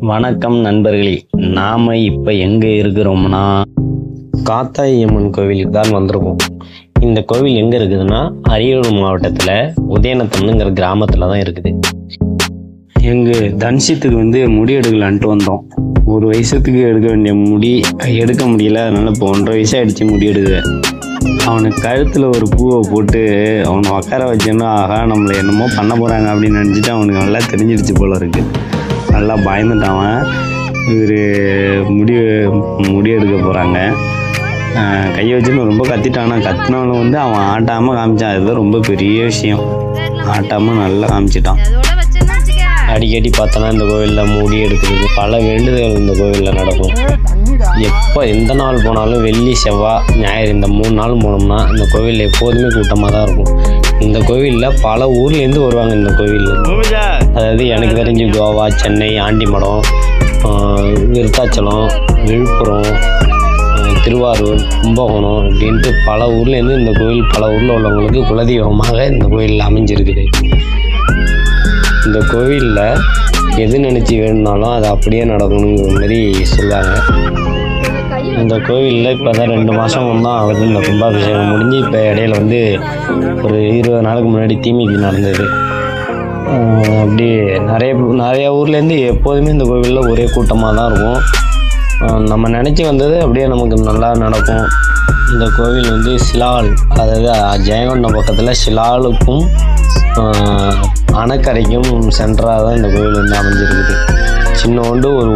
வணக்கம் நண்பர்களே, நாம் இப்போ எங்கே இருக்கிறோம்னா காத்தாயி அம்மன் கோவிலுக்கு தான் வந்திருக்கோம். இந்த கோவில் எங்கே இருக்குதுன்னா அரியலூர் மாவட்டத்தில் உதயநத்தம்னுங்கிற கிராமத்தில் தான் இருக்குது. எங்கள் தன்சித்துக்கு முடி எடுக்கலான்ட்டு வந்தோம். ஒரு வயசுக்கு எடுக்க வேண்டிய முடி எடுக்க முடியல, அதனால் இப்போ 1.5 வயசு ஆகிடுச்சு முடி எடுக்க. அவனுக்கு கழுத்தில் ஒரு பூவை போட்டு அவனை உட்கார வச்சோன்னா ஆகா நம்மளை என்னமோ பண்ண போகிறாங்க அப்படின்னு நினச்சிட்டு அவனுக்கு நல்லா தெரிஞ்சிடுச்சு போல இருக்குது. நல்லா பயந்துட்டான். இவர் முடி எடுக்க போகிறாங்க. கையை வச்சுன்னு ரொம்ப கத்திட்டானா. கத்தினவனை அவன் ஆட்டாமல் காமிச்சான். அதுதான் ரொம்ப பெரிய விஷயம். ஆட்டாமல் நல்லா காமிச்சிட்டான். அடிக்கடி பார்த்தோன்னா இந்த கோவிலில் முடி எடுக்கிறது பல வேண்டுதல்கள் இந்த கோவிலில் நடக்கும். எப்போ எந்த நாள் போனாலும் வெள்ளி செவ்வாய் ஞாயிறு இந்த 3 நாள் போனோம்னா இந்த கோவிலில் எப்போதுமே கூட்டமாக தான் இருக்கும். இந்த கோவிலில் பல ஊர்லேருந்து வருவாங்க இந்த கோவிலில். அதாவது எனக்கு தெரிஞ்சு கோவா, சென்னை, ஆண்டிமடம், விருத்தாச்சலம், விழுப்புரம், திருவாரூர், கும்பகோணம் அப்படின்ட்டு பல ஊர்லேருந்து இந்த கோவில் பல ஊரில் உள்ளவங்களுக்கு குலதெய்வமாக இந்த கோவிலில் அமைஞ்சிருக்குது. இந்த கோவிலில் எது நினச்சி வேணும்னாலும் அது அப்படியே நடக்கணுங்கிற மாதிரி சொல்லுவாங்க. இந்த கோவிலில் இப்போ தான் 2 மாதம் தான் ஆகுது இந்த கும்பாபிஷேகம் முடிஞ்சு. இப்போ இடையில ஒரு 20 நாளுக்கு முன்னாடி தீமிதி நடந்தது. அப்படி நிறைய ஊர்லேருந்து எப்போதுமே இந்த கோவிலில் ஒரே கூட்டமாக தான் இருக்கும். நம்ம நினச்சி வந்தது அப்படியே நமக்கு நல்லா நடக்கும். இந்த கோவில் சிலால், அதாவது ஜெயங்கொண்டம் பக்கத்தில் சிலாலுக்கும் அணைக்கரைக்கும் சென்றாக தான் இந்த கோவில் அமைஞ்சிருக்குது. சின்னோண்டு ஒரு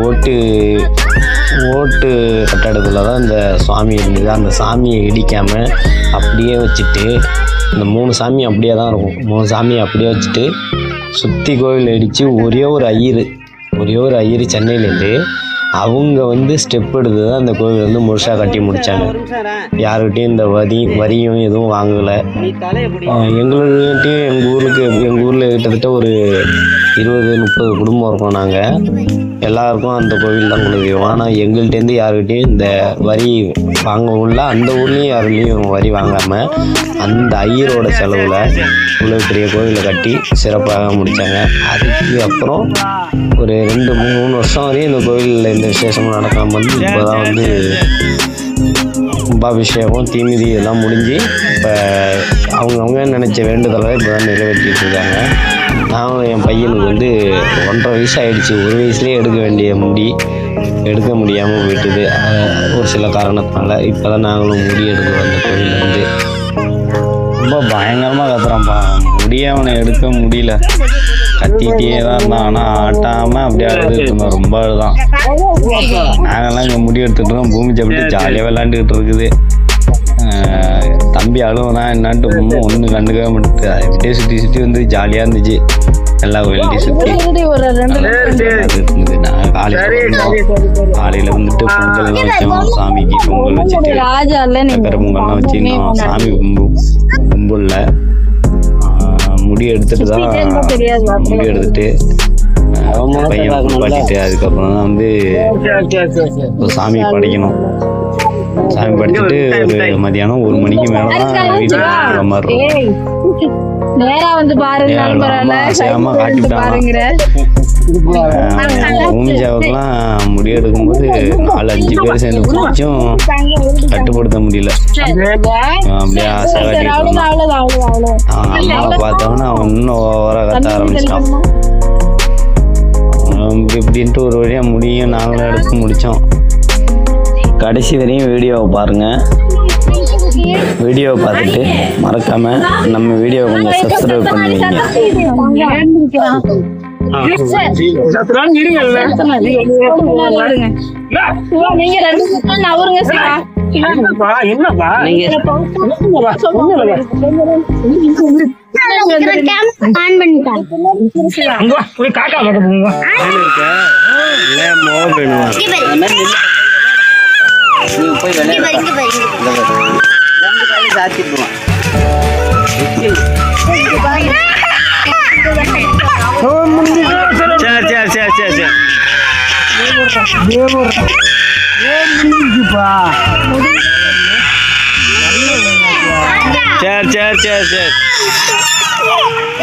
ஓட்டு கட்டடத்தில் தான் இந்த சுவாமி இருந்தது. அந்த சாமியை இடிக்காமல் அப்படியே வச்சுட்டு இந்த 3 சாமி அப்படியே தான் இருக்கும். 3 சாமியை அப்படியே வச்சுட்டு சுற்றி கோவில் அடித்து ஒரே ஒரு ஐயர் சென்னையிலேருந்து அவங்க ஸ்டெப் எடுத்து தான் இந்த கோவில் முழுசாக கட்டி முடித்தாங்க. யாருக்கிட்டையும் இந்த வரியும் எதுவும் வாங்கலை. எங்கள்கிட்டையும் எங்கள் ஊரில் கிட்டத்தட்ட ஒரு 20-30 குடும்பம் இருக்கோம். நாங்கள் எல்லாருக்கும் அந்த கோவில் தான் குலதெய்வம். ஆனால் எங்கள்கிட்டேருந்து யாருக்கிட்டையும் இந்த வரி வாங்கவுள்ள, அந்த ஊர்லேயும் யாருலேயும் வரி வாங்காமல் அந்த ஐயரோட செலவில் இவ்வளோ பெரிய கோவிலை கட்டி சிறப்பாக முடித்தாங்க. அதுக்கு அப்புறம் ஒரு 2-3 வருஷம் வரையும் இந்த கோவிலில் இந்த விசேஷமும் நடக்காமல் இப்போ தான் கும்பாபிஷேகம் தீமிதி எல்லாம் முடிஞ்சு இப்போ அவங்க நினச்ச வேண்டுதலை இப்போ தான் நிறைவேற்றிட்டு இருக்காங்க. நானும் என் பையனுக்கு 1.5 வயசு ஆகிடுச்சு. 1 வயசுலேயே எடுக்க வேண்டிய முடி எடுக்க முடியாமல் போயிட்டுது ஒரு சில காரணத்தினால. இப்போ தான் நாங்களும் முடி எடுக்க வந்த கோவிலேருந்து. ரொம்ப பயங்கரமாக கத்துறான்ப்பா. அவனை எடுக்க முடியல, கத்திட்டே தான் இருந்தான். ஆனால் ஆட்டாமல் அப்படியே அழுதுட்டு ரொம்ப அழுதான். நாங்கள்லாம் இங்கே முடி எடுத்துகிட்டு இருக்கோம். பூமி சாப்பிட்டு ஜாலியாக விளாண்டுக்கிட்டு இருக்குது. தம்பி அழுவனா என்னான்ட்டு ஒன்றும் கண்டுக்கவே மாட்டேங்குது. அப்படியே சுற்றி ஜாலியாக இருந்துச்சு. எல்லா கோயிலையும் சுற்றி இருந்தது. நாங்கள் காலையில் பொங்கல்லாம் வச்சோம். சாமிக்கு பொங்கல் வச்சுட்டு சக்கரை பொங்கல்லாம் வச்சு இன்னும் சாமி கும்பலில் முடி எடுத்துட்டு தான் முடி எடுத்துட்டு பையனை குளிப்பாட்டிட்டு அதுக்கப்புறம் தான் சாமி படைக்கணும். சாமி படிச்சுட்டு ஒரு மதியானம் 1 மணிக்கு மேலே தான் வீட்டுக்கு வர மாதிரி இருக்கும். பூமிஜாவுக்கெல்லாம் முடி எடுக்கும்போது 4-5 பேர் சேர்ந்து பிடிச்சும் கட்டுப்படுத்த முடியல. அப்படியே ஆசை காட்டிட்டு அம்மாவை பார்த்தோம்னா அவன் இன்னும் ஓவரா கத்த ஆரம்பிச்சிட்டான். இப்படின்ட்டு ஒரு வழியா முடியும் நாங்களும் எடுத்து முடித்தோம். கடைசி வரையும் வீடியோவை பாருங்கள். வீடியோவை பார்த்துட்டு மறக்காமல் நம்ம வீடியோவை கொஞ்சம் சப்ஸ்கிரைப் பண்ணுவீங்க.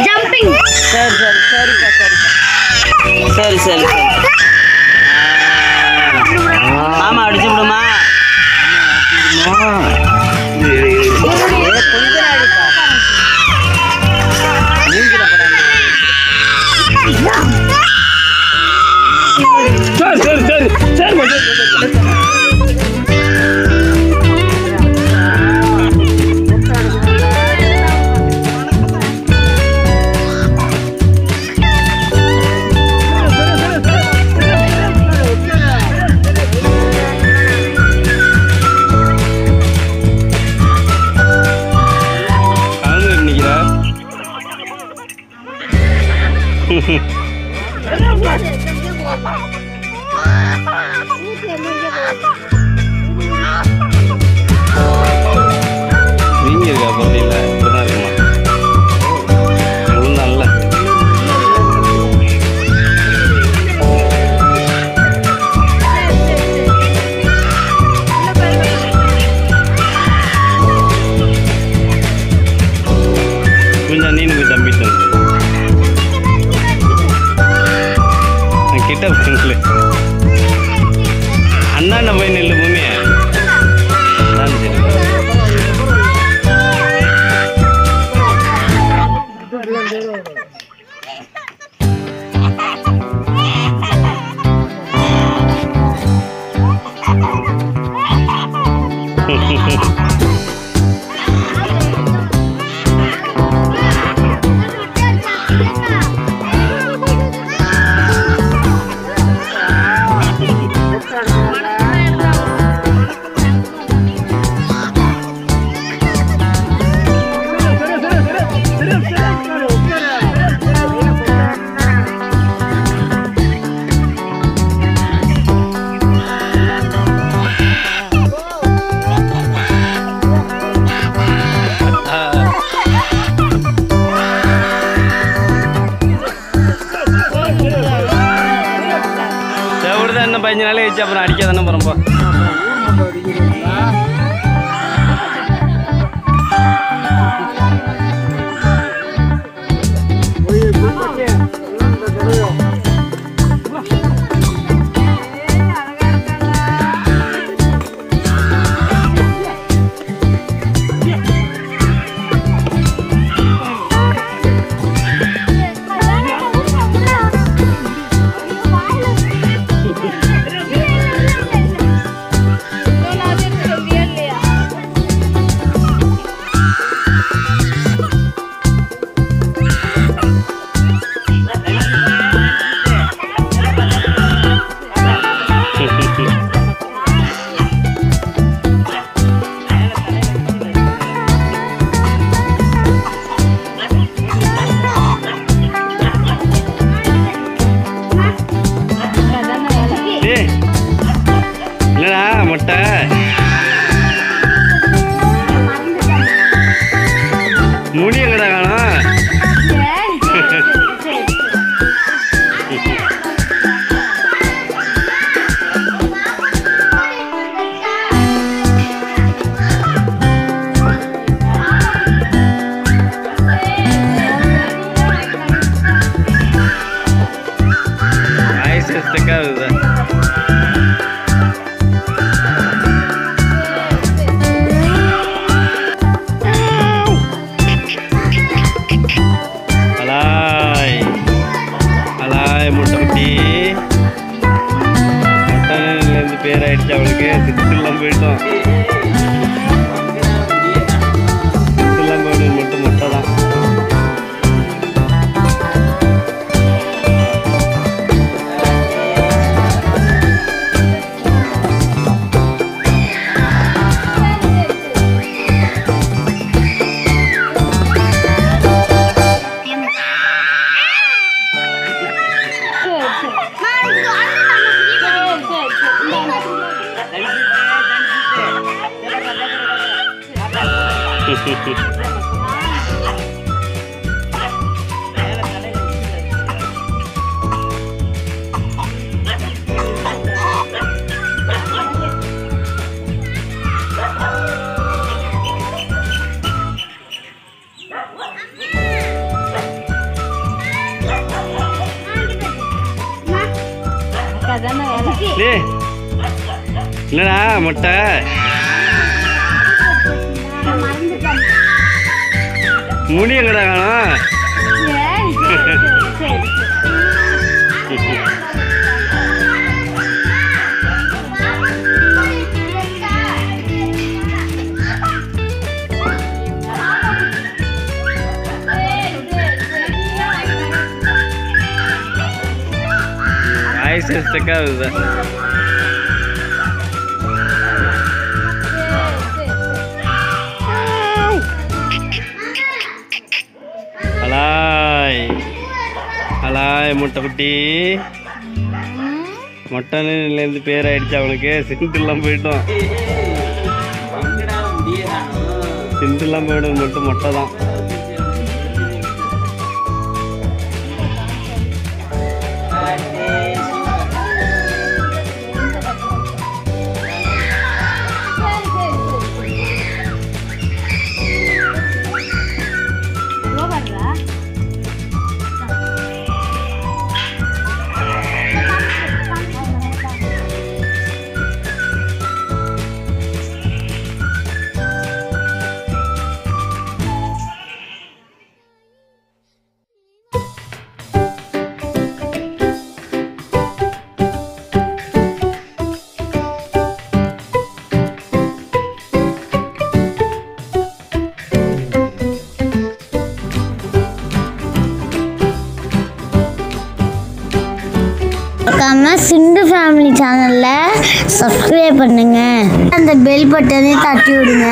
Jumping. Sorry. நீங்க இருக்கா பள்ளியில் இப்படிதான் இருக்குமா நல்ல கொஞ்சம் நீனுக்கு தம்பிட்டு கிட்ட போங்களே அண்ணாண்ட போய் நெல்லு பூமியை தான் சரி இன்னும் 15 நாளே வச்சு அப்புறம் அடிக்க தானே போகிறோம்ப்பா என்னடா முட்டை முடி எங்கடா காணோம் ஐஸ்க்காகுதா முட்டைக்குட்டி மட்டன்லேருந்து பேராயிடுச்சு அவளுக்கு சித்துலாம் போயிட்டோம் சித்துலாம் போயிடும் மட்டும் முட்டை தான் என்னடா முட்டை முடி எங்கடா காணோம் ஐஸ் ஸ்டக்காகுதா ஹலாய் ஹலாய் முட்டைக்குட்டி மொட்டன்லேருந்து பேர் ஆயிடுச்சு அவனுக்கு. சிண்டுலாம் போயிட்டோம். சிண்டுலாம் போயிடும் மட்டும் மொட்டை தான். சிண்டு ஃபேமிலி சேனல்ல சப்ஸ்கிரைப் பண்ணுங்க, அந்த பெல் பட்டனை தட்டி விடுங்க.